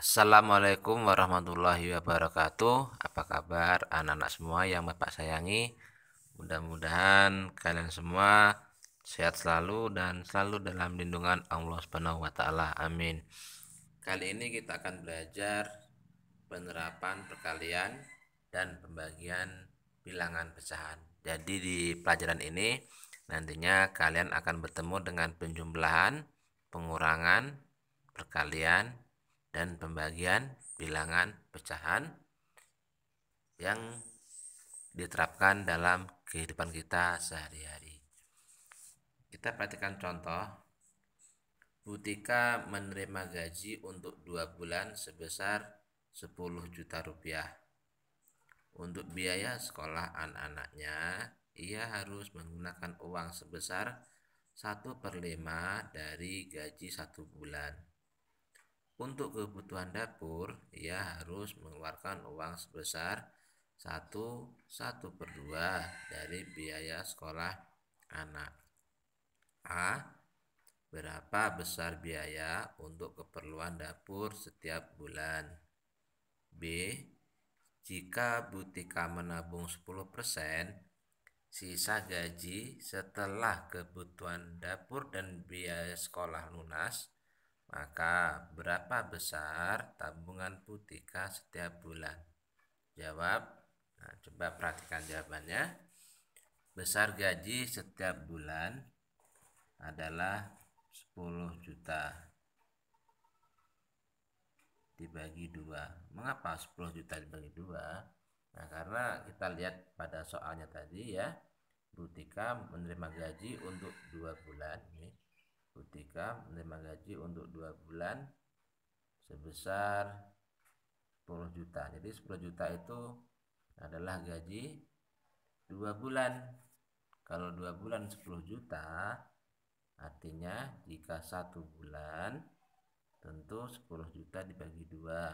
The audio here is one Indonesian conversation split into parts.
Assalamualaikum warahmatullahi wabarakatuh. Apa kabar anak-anak semua yang Bapak sayangi? Mudah-mudahan kalian semua sehat selalu dan selalu dalam lindungan Allah Subhanahu wa taala. Amin. Kali ini kita akan belajar penerapan perkalian dan pembagian bilangan pecahan. Jadi di pelajaran ini nantinya kalian akan bertemu dengan penjumlahan, pengurangan, perkalian, dan pembagian bilangan pecahan yang diterapkan dalam kehidupan kita sehari-hari. Kita perhatikan contoh. Butika menerima gaji untuk 2 bulan sebesar 10 juta rupiah. Untuk biaya sekolah anak-anaknya, ia harus menggunakan uang sebesar 1/5 dari gaji 1 bulan. Untuk kebutuhan dapur, ia harus mengeluarkan uang sebesar 1/2 dari biaya sekolah anak. A. Berapa besar biaya untuk keperluan dapur setiap bulan? B. Jika Butika menabung 10%, sisa gaji setelah kebutuhan dapur dan biaya sekolah lunas, maka berapa besar tabungan Butika setiap bulan? Jawab. Nah, coba perhatikan jawabannya. Besar gaji setiap bulan adalah 10 juta dibagi 2. Mengapa 10 juta dibagi 2? Nah, karena kita lihat pada soalnya tadi ya, Butika menerima gaji untuk 2 bulan. Butika menerima gaji untuk 2 bulan sebesar 10 juta. Jadi 10 juta itu adalah gaji 2 bulan. Kalau 2 bulan 10 juta, artinya jika 1 bulan tentu 10 juta dibagi 2.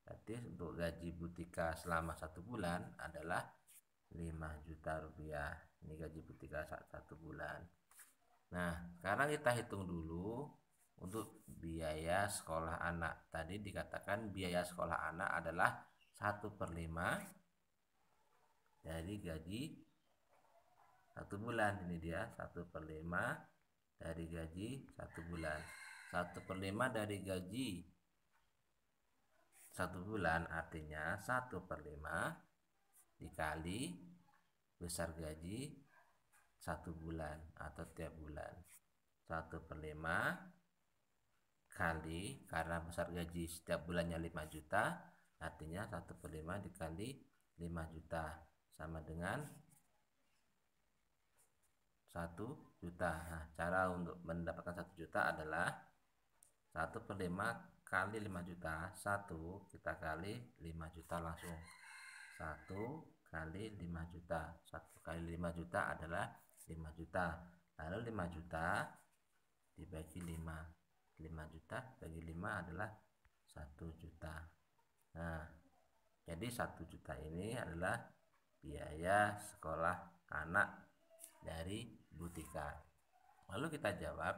Berarti untuk gaji Butika selama 1 bulan adalah 5 juta rupiah. Ini gaji Butika 1 bulan. Nah, sekarang kita hitung dulu untuk biaya sekolah anak. Tadi dikatakan biaya sekolah anak adalah 1/5 dari gaji 1 bulan. Ini dia 1/5 dari gaji 1 bulan. 1/5 dari gaji 1 bulan artinya 1/5 dikali besar gaji 1 bulan atau tiap bulan. 1/5 kali, karena besar gaji setiap bulannya 5 juta, artinya 1/5 dikali 5 juta sama dengan 1 juta. Nah, cara untuk mendapatkan 1 juta adalah 1/5 kali 5 juta. 1 kita kali 5 juta langsung. 1 kali 5 juta. 1 kali 5 juta adalah 5 juta. Lalu 5 juta dibagi 5. 5 juta bagi 5 adalah 1 juta. Nah, jadi 1 juta ini adalah biaya sekolah anak dari Butika. Lalu kita jawab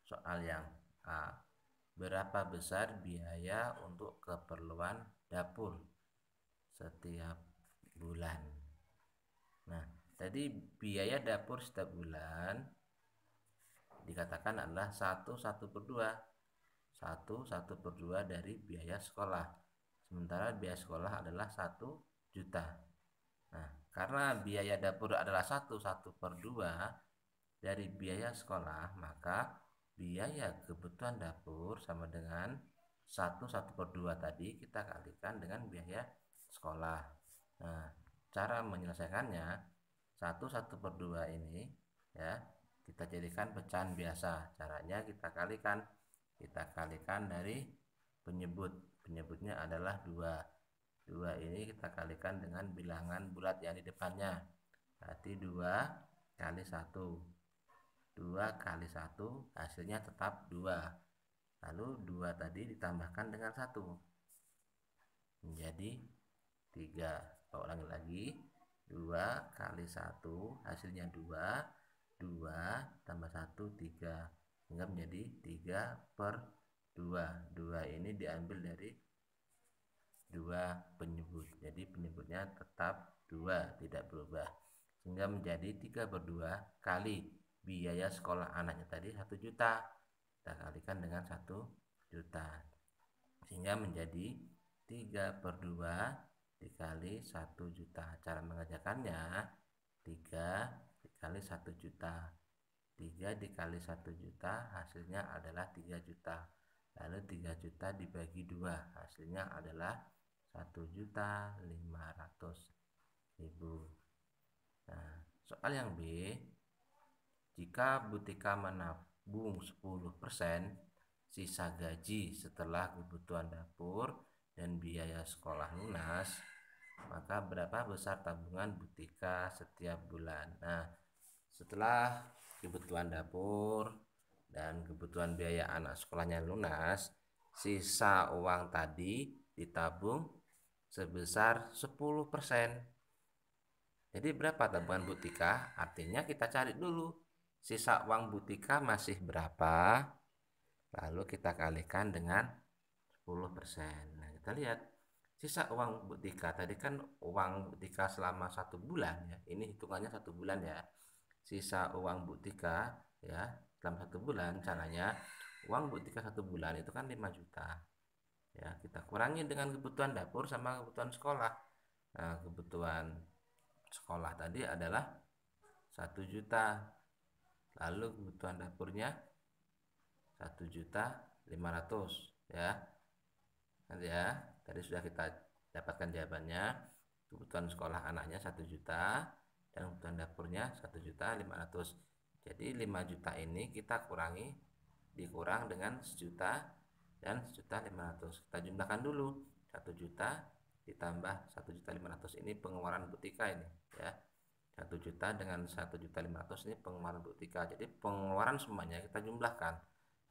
soal yang A. Berapa besar biaya untuk keperluan dapur setiap bulan? Nah, tadi biaya dapur setiap bulan dikatakan adalah 1/2. 1/2 dari biaya sekolah. Sementara biaya sekolah adalah 1 juta. Nah, karena biaya dapur adalah 1/2 dari biaya sekolah, maka biaya kebutuhan dapur sama dengan 1/2 tadi kita kalikan dengan biaya sekolah. Nah, cara menyelesaikannya 1/2 ini ya kita jadikan pecahan biasa. Caranya kita kalikan dari penyebutnya adalah 2. 2 ini kita kalikan dengan bilangan bulat yang di depannya. Berarti 2 kali 1. 2 kali 1 hasilnya tetap 2. Lalu 2 tadi ditambahkan dengan 1 menjadi 3. Ulangi lagi. 2 kali 1 hasilnya 2. 2 tambah 1 3 sehingga menjadi 3/3. 2 ini diambil dari 2 penyebut. Jadi penyebutnya tetap 2, tidak berubah. Sehingga menjadi 3/2 kali biaya sekolah anaknya tadi 1 juta. Kita kalikan dengan 1 juta. Sehingga menjadi 3/2 dikali 1 juta. Cara mengerjakannya 3 dikali 1 juta. 3 dikali 1 juta hasilnya adalah 3 juta. Lalu 3 juta dibagi 2 hasilnya adalah 1.500.000. Nah, soal yang B, jika Bu Tika menabung 10% sisa gaji setelah kebutuhan dapur dan biaya sekolah lunas, maka berapa besar tabungan Bu Tika setiap bulan? Nah, setelah kebutuhan dapur dan kebutuhan biaya anak sekolahnya lunas, sisa uang tadi ditabung sebesar 10%. Jadi berapa tabungan Bu Tika? Artinya kita cari dulu sisa uang Bu Tika masih berapa, lalu kita kalikan dengan 10%. Nah, kita lihat sisa uang Bu Tika tadi kan uang Bu Tika selama 1 bulan ya. Ini hitungannya 1 bulan ya. Sisa uang Bu Tika ya dalam 1 bulan, caranya uang Bu Tika 1 bulan itu kan 5 juta. Ya, kita kurangi dengan kebutuhan dapur sama kebutuhan sekolah. Nah, kebutuhan sekolah tadi adalah 1 juta. Lalu kebutuhan dapurnya 1.500.000 ya. Nanti ya, tadi sudah kita dapatkan jawabannya. Kebutuhan sekolah anaknya 1 juta dan kebutuhan dapurnya 1.500.000. Jadi 5 juta ini kita dikurang dengan 1 juta dan 1.500.000. Kita jumlahkan dulu. 1 juta ditambah 1.500.000 ini pengeluaran Bu Tika ini ya. 1 juta dengan 1.500.000 ini pengeluaran Bu Tika. Jadi pengeluaran semuanya kita jumlahkan.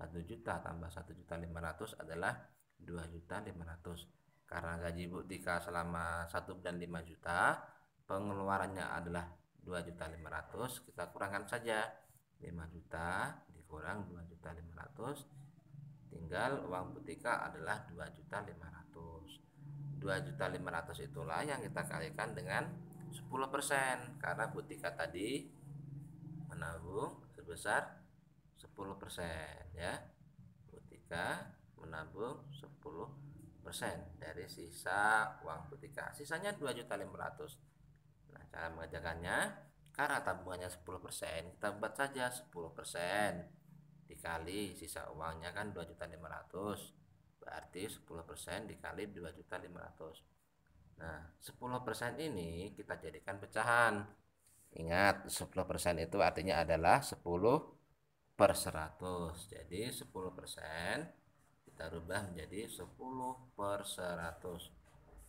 1 juta tambah 1.500.000 adalah 2.500.000. Karena gaji Bu Tika selama 1 bulan 5 juta, pengeluarannya adalah 2.500.000, kita kurangkan saja. 5 juta dikurang 2.500.000, tinggal uang Bu Tika adalah 2.500.000. 2.500.000 itulah yang kita kalikan dengan 10%, karena Bu Tika tadi menabung sebesar 10% ya. Bu Tika menabung 10% dari sisa uang Bu Tika. Sisanya 2.500.000. Nah, cara mengerjakannya, karena tabungannya 10%, kita buat saja 10% dikali sisa uangnya kan 2.500.000. Berarti 10% dikali 2.500.000. Nah, 10% ini kita jadikan pecahan. Ingat, 10% itu artinya adalah 10/100. Jadi 10% kita rubah menjadi 10/100.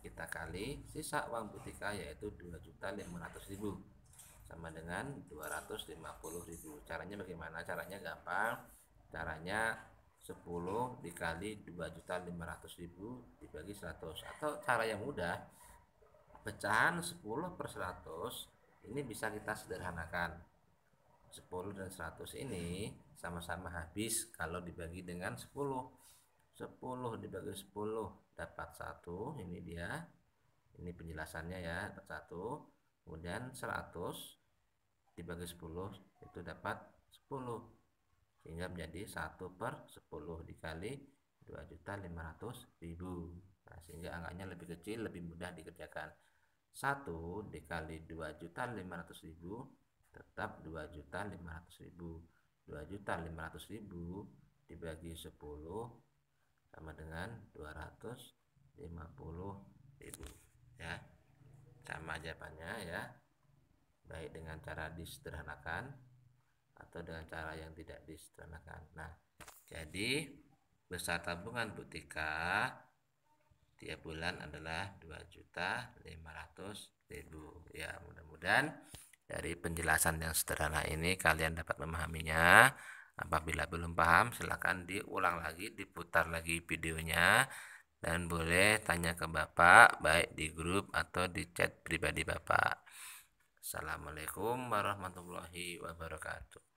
Kita kali sisa uang Bu Tika yaitu 2.500.000 sama dengan 250.000. Caranya bagaimana? Caranya gampang. Caranya 10 dikali 2.500.000 dibagi 100. Atau cara yang mudah, pecahan 10/100 ini bisa kita sederhanakan. 10 dan 100 ini sama-sama habis kalau dibagi dengan 10. 10 dibagi 10 dapat 1. Ini dia. Ini penjelasannya ya, dapat 1. Kemudian 100 dibagi 10 itu dapat 10. Sehingga menjadi 1/10 dikali 2.500.000. Nah, sehingga angkanya lebih kecil, lebih mudah dikerjakan. 1 dikali 2.500.000 tetap 2.500.000. 2.500.000 dibagi 10 sama dengan 250.000 ya. Sama jawabannya ya, baik dengan cara disederhanakan atau dengan cara yang tidak disederhanakan. Nah, jadi besar tabungan Bu Tika tiap bulan adalah 2.500.000 ya. Mudah-mudahan dari penjelasan yang sederhana ini kalian dapat memahaminya. Apabila belum paham, silakan diulang lagi, diputar lagi videonya, dan boleh tanya ke Bapak baik di grup atau di chat pribadi Bapak. Assalamualaikum warahmatullahi wabarakatuh.